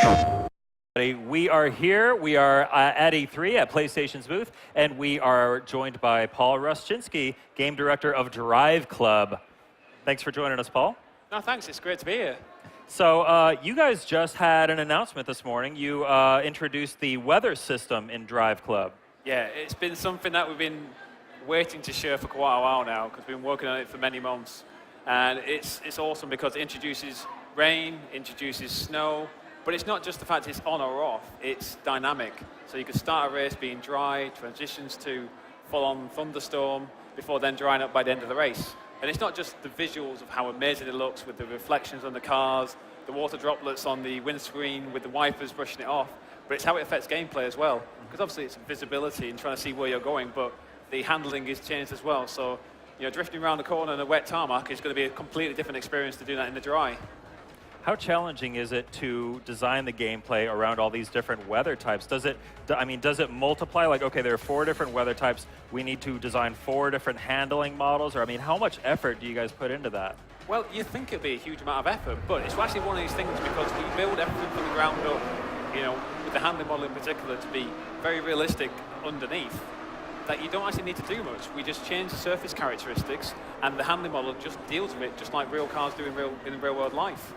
We are here. We are at E3 at PlayStation's booth, and we are joined by Paul Ruszczynski, game director of DriveClub. Thanks for joining us, Paul. No, thanks. It's great to be here. So you guys just had an announcement this morning. You introduced the weather system in DriveClub. Yeah, it's been something that we've been waiting to share for quite a while now, because we've been working on it for many months. And it's awesome because it introduces rain, introduces snow, but it's not just the fact it's on or off, it's dynamic. So you can start a race being dry, transitions to full-on thunderstorm, before then drying up by the end of the race. And it's not just the visuals of how amazing it looks with the reflections on the cars, the water droplets on the windscreen with the wipers brushing it off, but it's how it affects gameplay as well. Because obviously it's visibility and trying to see where you're going, but the handling is changed as well. So, you know, drifting around the corner in a wet tarmac is going to be a completely different experience to do that in the dry. How challenging is it to design the gameplay around all these different weather types? Does it multiply? Like, okay, there are 4 different weather types. We need to design 4 different handling models? Or, I mean, how much effort do you guys put into that? Well, you think it'd be a huge amount of effort, but it's actually one of these things because we build everything from the ground up, you know, with the handling model in particular to be very realistic underneath, that you don't actually need to do much. We just change the surface characteristics, and the handling model just deals with it, just like real cars do in real world life.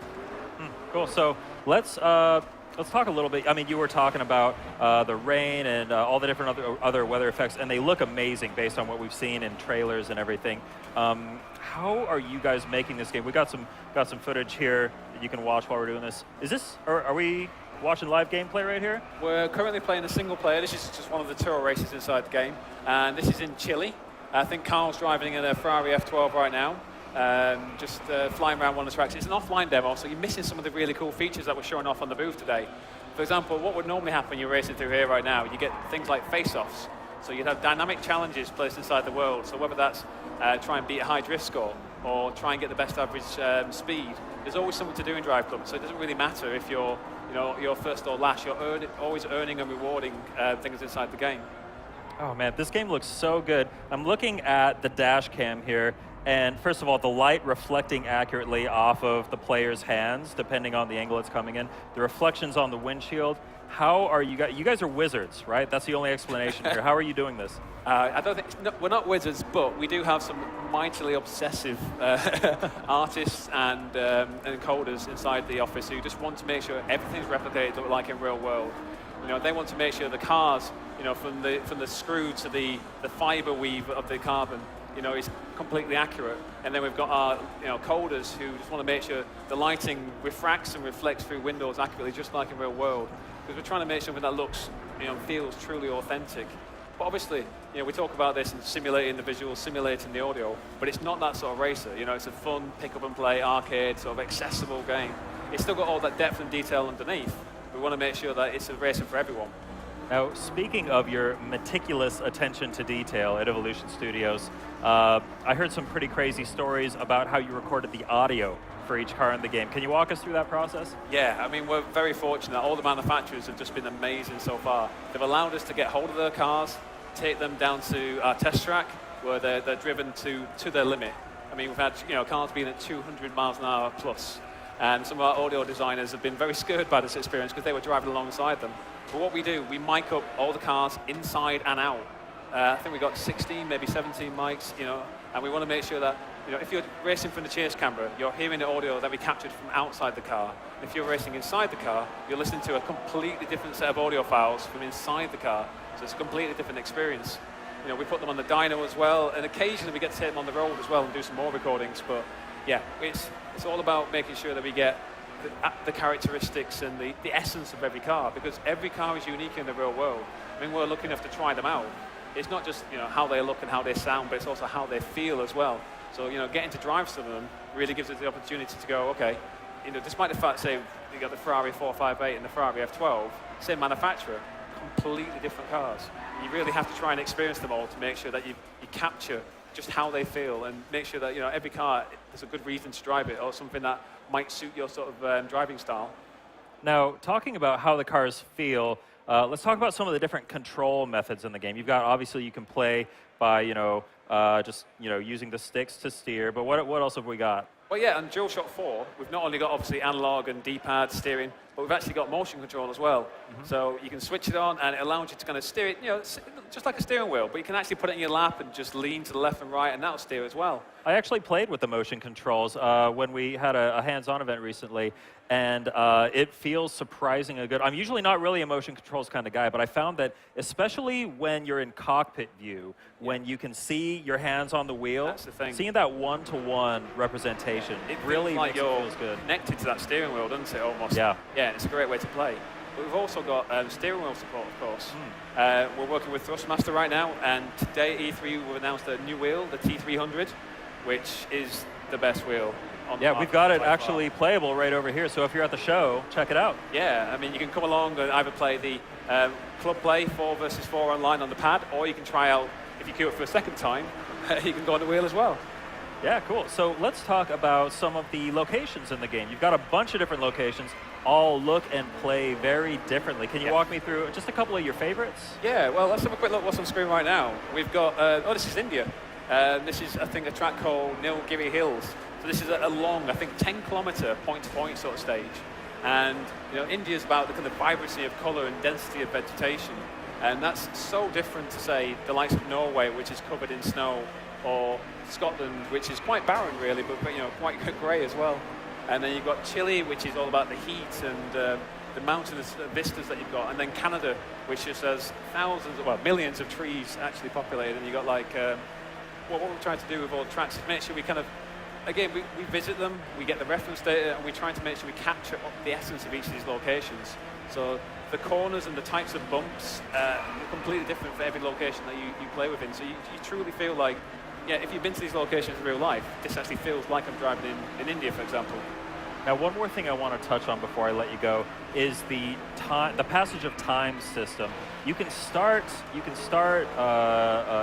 Cool. So let's talk a little bit. I mean, you were talking about the rain and all the different other weather effects, and they look amazing based on what we've seen in trailers and everything. How are you guys making this game? We got some footage here that you can watch while we're doing this. Is this, or are we watching live gameplay right here? We're currently playing a single player. This is just one of the tour races inside the game, and this is in Chile. I think Carl's driving in a Ferrari F12 right now. Just flying around one of the tracks. It's an offline demo, so you're missing some of the really cool features that we're showing off on the booth today. For example, what would normally happen when you're racing through here right now, you get things like face-offs. So you'd have dynamic challenges placed inside the world. So whether that's try and beat a high drift score or try and get the best average speed, there's always something to do in DriveClub. So it doesn't really matter if you're first or last. You're always earning and rewarding things inside the game. Oh man, this game looks so good. I'm looking at the dash cam here. And first of all, the light reflecting accurately off of the player's hands, depending on the angle it's coming in. The reflections on the windshield. How are you guys? You guys are wizards, right? That's the only explanation here. How are you doing this? I don't think we're not wizards, but we do have some mightily obsessive artists and coders inside the office who just want to make sure everything's replicated to look like in real world. You know, they want to make sure the cars, you know, from the screw to the fiber weave of the carbon, you know, is completely accurate. And then we've got our, coders who just want to make sure the lighting refracts and reflects through windows accurately, just like in real world. Because we're trying to make something that looks, feels truly authentic. But obviously, we talk about this and simulating the visuals, simulating the audio, but it's not that sort of racer. You know, it's a fun pick up and play arcade sort of accessible game. It's still got all that depth and detail underneath. We want to make sure that it's a racer for everyone. Now, speaking of your meticulous attention to detail at Evolution Studios, I heard some pretty crazy stories about how you recorded the audio for each car in the game. Can you walk us through that process? Yeah, I mean, we're very fortunate. All the manufacturers have just been amazing so far. They've allowed us to get hold of their cars, take them down to our test track, where they're driven to their limit. I mean, we've had cars being at 200 miles an hour plus, and some of our audio designers have been very scared by this experience because they were driving alongside them. But what we do, we mic up all the cars inside and out. I think we got 16, maybe 17 mics, and we want to make sure that, if you're racing from the chase camera, you're hearing the audio that we captured from outside the car. If you're racing inside the car, you're listening to a completely different set of audio files from inside the car. So it's a completely different experience. We put them on the dyno as well, and occasionally we get to take them on the road as well and do some more recordings. But yeah, it's all about making sure that we get the characteristics and the essence of every car, because every car is unique in the real world. I mean, we're lucky enough to try them out. It's not just how they look and how they sound, but it's also how they feel as well. So getting to drive some of them really gives us the opportunity to go, okay, despite the fact, say, you got the Ferrari 458 and the Ferrari F12, same manufacturer, completely different cars. You really have to try and experience them all to make sure that you capture just how they feel and make sure that every car, there's a good reason to drive it or something that might suit your sort of driving style. Now, talking about how the cars feel, let's talk about some of the different control methods in the game. You've got, obviously, you can play by, just using the sticks to steer. But what else have we got? Well, yeah, on DualShock 4, we've not only got obviously analog and D-pad steering, but we've actually got motion control as well. So you can switch it on, and it allows you to kind of steer it, it's just like a steering wheel, but you can actually put it in your lap and just lean to the left and right, and that'll steer as well. I actually played with the motion controls when we had a hands-on event recently, and it feels surprisingly good. I'm usually not really a motion controls kind of guy, but I found that especially when you're in cockpit view, when you can see your hands on the wheel, That's the thing. seeing that one-to-one representation, it really like makes it feels good. connected to that steering wheel, doesn't it, almost? Yeah. Yeah, it's a great way to play. But we've also got steering wheel support, of course. We're working with Thrustmaster right now, and today at E3 we've announced a new wheel, the T300, which is the best wheel on the Yeah, market we've got it by far. actually playable right over here, so if you're at the show, check it out. Yeah, I mean, you can come along and either play the Club Play 4 versus 4 online on the pad, or you can try out, if you queue it for a second time, you can go on the wheel as well. Yeah, cool. So let's talk about some of the locations in the game. You've got a bunch of different locations, all look and play very differently. Can you walk me through just a couple of your favorites? Yeah, well, let's have a quick look what's on screen right now. We've got, this is India. This is, I think, a track called Nilgiri Hills. So this is a long, I think, 10-kilometer point-to-point sort of stage. And, India's about the kind of vibrancy of colour and density of vegetation. And that's so different to, say, the likes of Norway, which is covered in snow, or Scotland, which is quite barren, really, but quite grey as well. And then you've got Chile, which is all about the heat and the mountainous vistas that you've got. And then Canada, which just has millions of trees actually populated. And you've got, like, what we're trying to do with all the tracks is make sure we kind of, again, we visit them, we get the reference data, and we're trying to make sure we capture the essence of each of these locations. So the corners and the types of bumps are completely different for every location that you play within. So you truly feel like, if you've been to these locations in real life, this actually feels like I'm driving in India, for example. Now, one more thing I want to touch on before I let you go is the passage of time system. You can start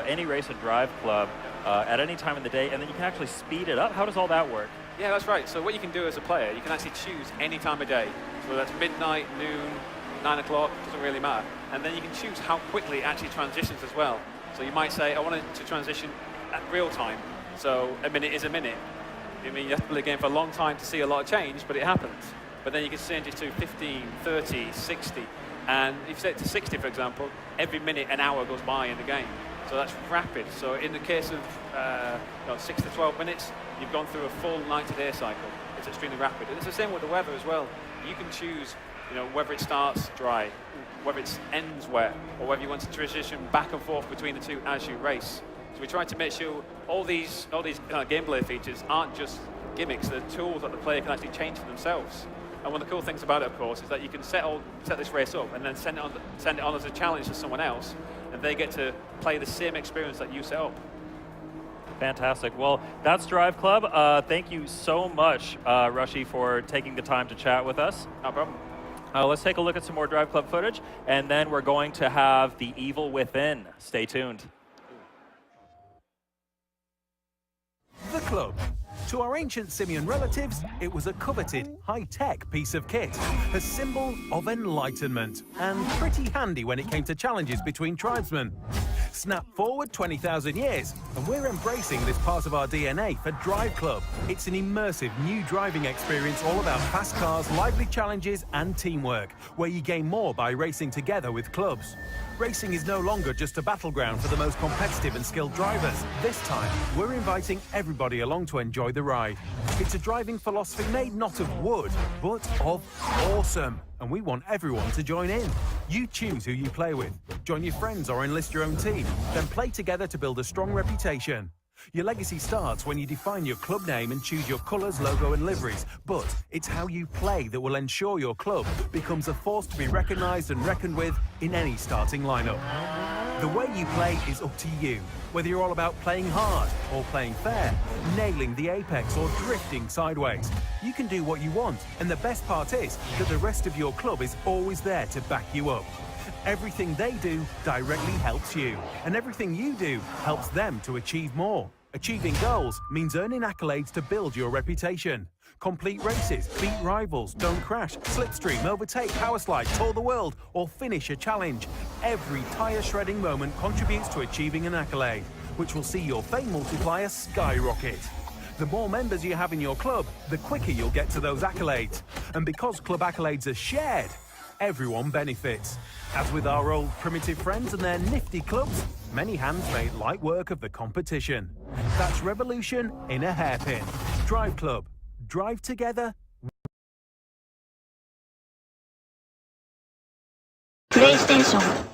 any race at DriveClub at any time in the day, and then you can actually speed it up. How does all that work? Yeah, that's right. So what you can do as a player, you can actually choose any time of day. So whether that's midnight, noon, 9 o'clock, doesn't really matter. And then you can choose how quickly it actually transitions as well. So you might say, I want it to transition at real time. So a minute is a minute. I mean, you have to play the game for a long time to see a lot of change, but it happens. But then you can change it to 15, 30, 60. And if you set it to 60, for example, every minute, an hour goes by in the game. So that's rapid. So in the case of 6 to 12 minutes, you've gone through a full 90-day cycle. It's extremely rapid. And it's the same with the weather as well. You can choose, whether it starts dry, whether it ends wet, or whether you want to transition back and forth between the two as you race. So we're trying to make sure all these kind of gameplay features aren't just gimmicks, they're tools that the player can actually change for themselves. And one of the cool things about it, of course, is that you can set this race up and then send it on as a challenge to someone else, and they get to play the same experience that you set up. Fantastic. Well, that's DriveClub. Thank you so much, Rushy, for taking the time to chat with us. No problem. Let's take a look at some more DriveClub footage, and then we're going to have The Evil Within. Stay tuned. The Club. To our ancient simian relatives, it was a coveted, high-tech piece of kit, a symbol of enlightenment, and pretty handy when it came to challenges between tribesmen. Snap forward 20,000 years, and we're embracing this part of our DNA for DriveClub. It's an immersive new driving experience all about fast cars, lively challenges, and teamwork, where you gain more by racing together with clubs. Racing is no longer just a battleground for the most competitive and skilled drivers. This time, we're inviting everybody along to enjoy the ride. It's a driving philosophy made not of wood, but of awesome. And we want everyone to join in. You choose who you play with. Join your friends or enlist your own team. Then play together to build a strong reputation. Your legacy starts when you define your club name and choose your colours, logo and liveries. But it's how you play that will ensure your club becomes a force to be recognised and reckoned with in any starting lineup. The way you play is up to you. Whether you're all about playing hard or playing fair, nailing the apex or drifting sideways, you can do what you want. And the best part is that the rest of your club is always there to back you up. Everything they do directly helps you, and everything you do helps them to achieve more. Achieving goals means earning accolades to build your reputation. Complete races, beat rivals, don't crash, slipstream, overtake, powerslide, tour the world, or finish a challenge. Every tire-shredding moment contributes to achieving an accolade. which will see your fame multiplier skyrocket. The more members you have in your club, the quicker you'll get to those accolades. And because club accolades are shared, everyone benefits. As with our old primitive friends and their nifty clubs, many hands made light work of the competition. That's revolution in a hairpin. DriveClub. Drive together. PlayStation